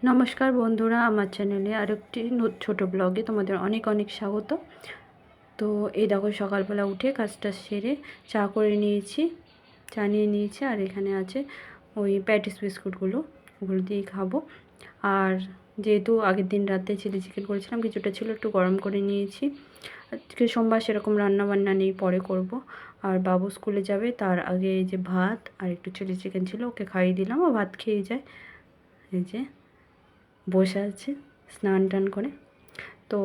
নমস্কার বন্ধুরা, আমার চ্যানেলে আরেকটি ছোট ব্লগে তোমাদের অনেক অনেক স্বাগত। তো এই দেখো, সকালবেলা উঠে কাজটা সেরে চা করে নিয়েছি, চা নিয়ে নিয়েছি। আর এখানে আছে ওই প্যাটিস বিস্কুটগুলো, ওগুলো দিয়েই খাবো। আর যেহেতু আগের দিন রাতে চিলি চিকেন করেছিলাম, কিছুটা ছিল, একটু গরম করে নিয়েছি। আজকে সোমবার, সেরকম রান্না বান্না নেই, পরে করব। আর বাবু স্কুলে যাবে, তার আগে এই যে ভাত আর একটু চিলি চিকেন ছিল, ওকে খাইয়ে দিলাম। ও ভাত খেয়ে যায়। এই যে বসে আছে স্নান টান করে। তো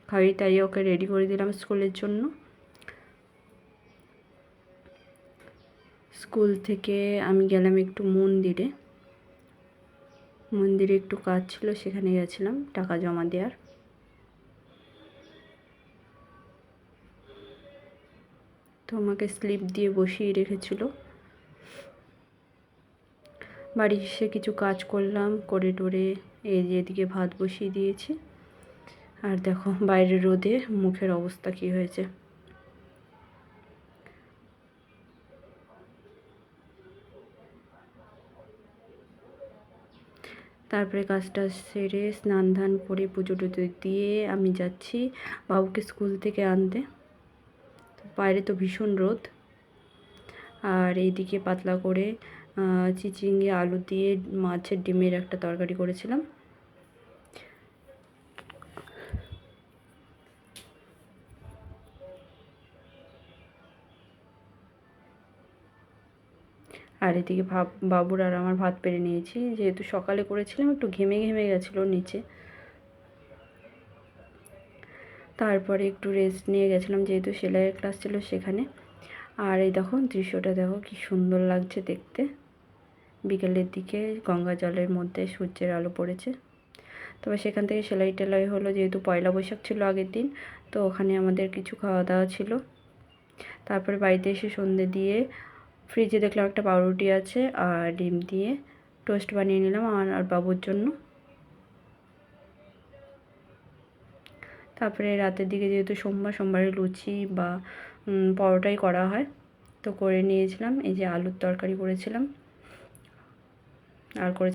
খাইয়ে টাইয়ে ওকে রেডি করে দিলাম স্কুলের জন্য। স্কুল থেকে আমি গেলাম একটু মন্দিরে একটু কাজ ছিল, সেখানে গেছিলাম টাকা জমা দেওয়ার। তো আমাকে স্লিপ দিয়ে বসিয়ে রেখেছিল। বাড়ি এসে কিছু কাজ করলাম, করে টোরে এই যে এদিকে ভাত বসিয়ে দিয়েছি। আর দেখো বাইরের রোদে মুখের অবস্থা কী হয়েছে। তারপরে কাজটা সেরে স্নান ধান করে পুজো টুজো দিয়ে আমি যাচ্ছি বাবুকে স্কুল থেকে আনতে। বাইরে তো ভীষণ রোদ। আর এইদিকে পাতলা করে চিচিঙ্গে আলু দিয়ে মাছের ডিমের একটা তরকারি করেছিলাম। আর এদিকে বাবুর আর আমার ভাত পেরে নিয়েছি, যেহেতু সকালে করেছিলাম, একটু ঘেমে ঘেমে গেছিলো নিচে। তারপরে একটু রেস্ট নিয়ে গেছিলাম, যেহেতু সেলাইয়ের ক্লাস ছিল সেখানে। আর এই দেখো দৃশ্যটা দেখো কি সুন্দর লাগছে দেখতে। বিকেলের দিকে গঙ্গা জলের মধ্যে সূর্যের আলো পড়েছে। তবে সেখান থেকে সেলাই টেলাই হলো, যেহেতু পয়লা বৈশাখ ছিল আগের দিন, তো ওখানে আমাদের কিছু খাওয়া দাওয়া ছিল। তারপরে বাড়িতে এসে সন্ধে দিয়ে ফ্রিজে দেখলাম একটা পাউরুটি আছে আর ডিম দিয়ে টোস্ট বানিয়ে নিলাম আমার আর বাবুর জন্য। তারপরে রাতের দিকে যেহেতু সোমবারে লুচি বা পরোটাই করা হয়, তো করে নিয়েছিলাম। এই যে আলুর তরকারি করেছিলাম আর করে